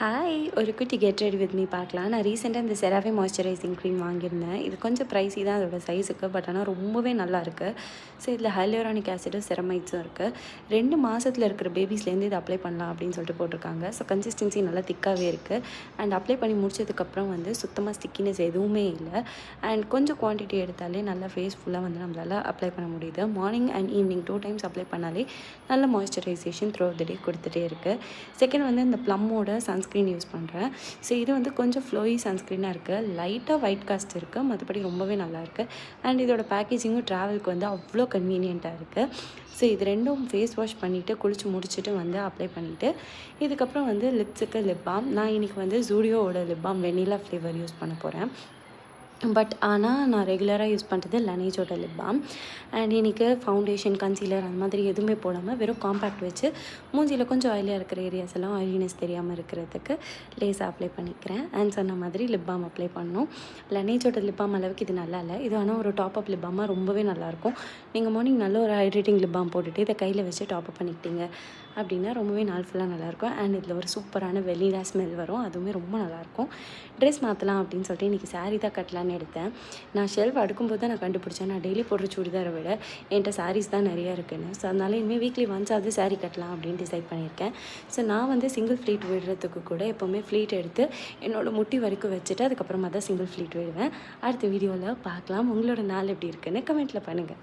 Hi, ஒரு குட்டி get ready with me பார்க்கலாம். நான் ரீசெண்டாக இந்த செராவே மாய்ஸ்சரைசிங் க்ரீம் வாங்கியிருந்தேன். இது கொஞ்சம் ப்ரைஸி தான் அதோட சைஸுக்கு, பட் ஆனால் ரொம்பவே நல்லாயிருக்கு. ஸோ இதில் ஹைலூரானிக் ஆசிடும் செரமைட்ஸும் இருக்குது. 2 மாதத்தில் இருக்கிற பேபிஸ்லேருந்து இதை அப்ளை பண்ணலாம் அப்படின்னு சொல்லிட்டு போட்டிருக்காங்க. ஸோ கன்சிஸ்டன்சி நல்லா திக்காகவே இருக்குது. அண்ட் அப்ளை பண்ணி முடிச்சதுக்கப்புறம் வந்து சுத்தமாக ஸ்டிக்கினஸ் எதுவுமே இல்லை. அண்ட் கொஞ்சம் குவான்டிட்டி எடுத்தாலே நல்லா ஃபேஸ் ஃபுல்லாக வந்து நம்மளால் அப்ளை பண்ண முடியுது. Morning and evening 2 times apply பண்ணாலே நல்ல மாய்ஸ்சரைசேஷன் த்ரூ த டே கொடுத்துட்டே இருக்குது. செகண்ட் வந்து இந்த ப்ளம்மோட சன்ஸ்க்ரீன் யூஸ் பண்ணுறேன். ஸோ இது வந்து கொஞ்சம் ஃப்ளோயி சன்ஸ்க்ரீனாக இருக்குது. லைட்டாக ஒயிட் காஸ்ட் இருக்குது, மற்றபடி ரொம்பவே நல்லாயிருக்கு. அண்ட் இதோட பேக்கேஜிங்கும் ட்ராவலுக்கு வந்து அவ்வளோ கன்வீனியண்ட்டாக இருக்குது. ஸோ இது ரெண்டும் ஃபேஸ் வாஷ் பண்ணிவிட்டு குளித்து முடிச்சுட்டு வந்து அப்ளை பண்ணிவிட்டு இதுக்கப்புறம் வந்து லிப்ஸுக்கு லிப் பாம். நான் இன்றைக்கி வந்து ஜூடியோவோட lip balm vanilla flavour use பண்ண போகிறேன். பட் ஆனால் நான் ரெகுலராக யூஸ் பண்ணுறது லனேஜோட லிப் பாம். அண்ட் இன்றைக்கி ஃபவுண்டேஷன், கன்சீலர் அந்த மாதிரி எதுவுமே போடாமல் வெறும் காம்பேக்ட் வச்சு மூஞ்சியில் கொஞ்சம் ஆயிலியாக இருக்கிற ஏரியாஸ் எல்லாம் ஆயிலினஸ் தெரியாமல் இருக்கிறதுக்கு லேஸாக அப்ளை பண்ணிக்கிறேன். அண்ட் சொன்ன மாதிரி லிப் பாம் அப்ளை பண்ணணும். லனேஜோட லிப் பாம் அளவுக்கு இது நல்லா இல்லை. இது ஆனால் ஒரு டாப் அப் லிப் பாமாக ரொம்பவே நல்லாயிருக்கும். நீங்கள் மார்னிங் நல்ல ஒரு ஹைட்ரேட்டிங் லிப் பாம் போட்டுட்டு இதை கையில் வச்சு டாப் அப் பண்ணிக்கிட்டீங்க அப்படின்னா ரொம்பவே நாள் ஃபுல்லாக நல்லாயிருக்கும். அண்ட் இதில் ஒரு சூப்பரான வெனிலா ஸ்மெல் வரும். அதுவுமே ரொம்ப நல்லாயிருக்கும். ட்ரெஸ் மாற்றலாம் அப்படின்னு சொல்லிட்டு இன்றைக்கி சாரீ தான் கட்டலான்னு எடுத்தேன். நான் ஷெல்ஃப் அடுக்கும்போது தான் நான் கண்டுபிடிச்சேன், நான் டெய்லி போடுற சுடிதாரை விட என்கிட்ட சாரீஸ் தான் நிறையா இருக்குன்னு. ஸோ அதனால் இனிமேல் வீக்லி ஒன்ஸாவது சாரீ கட்டலாம் அப்படின்னு டிசைட் பண்ணியிருக்கேன். ஸோ நான் வந்து சிங்கிள் ஃப்ளீட் விடுறதுக்கு கூட எப்போவுமே ஃப்ளீட் எடுத்து என்னோடய முட்டி வரைக்கும் வச்சுட்டு அதுக்கப்புறமா தான் சிங்கிள் ஃப்ளீட் விடுவேன். அடுத்த வீடியோவில் பார்க்கலாம். உங்களோட நாள் எப்படி இருக்குன்னு கமெண்ட்டில் பண்ணுங்கள்.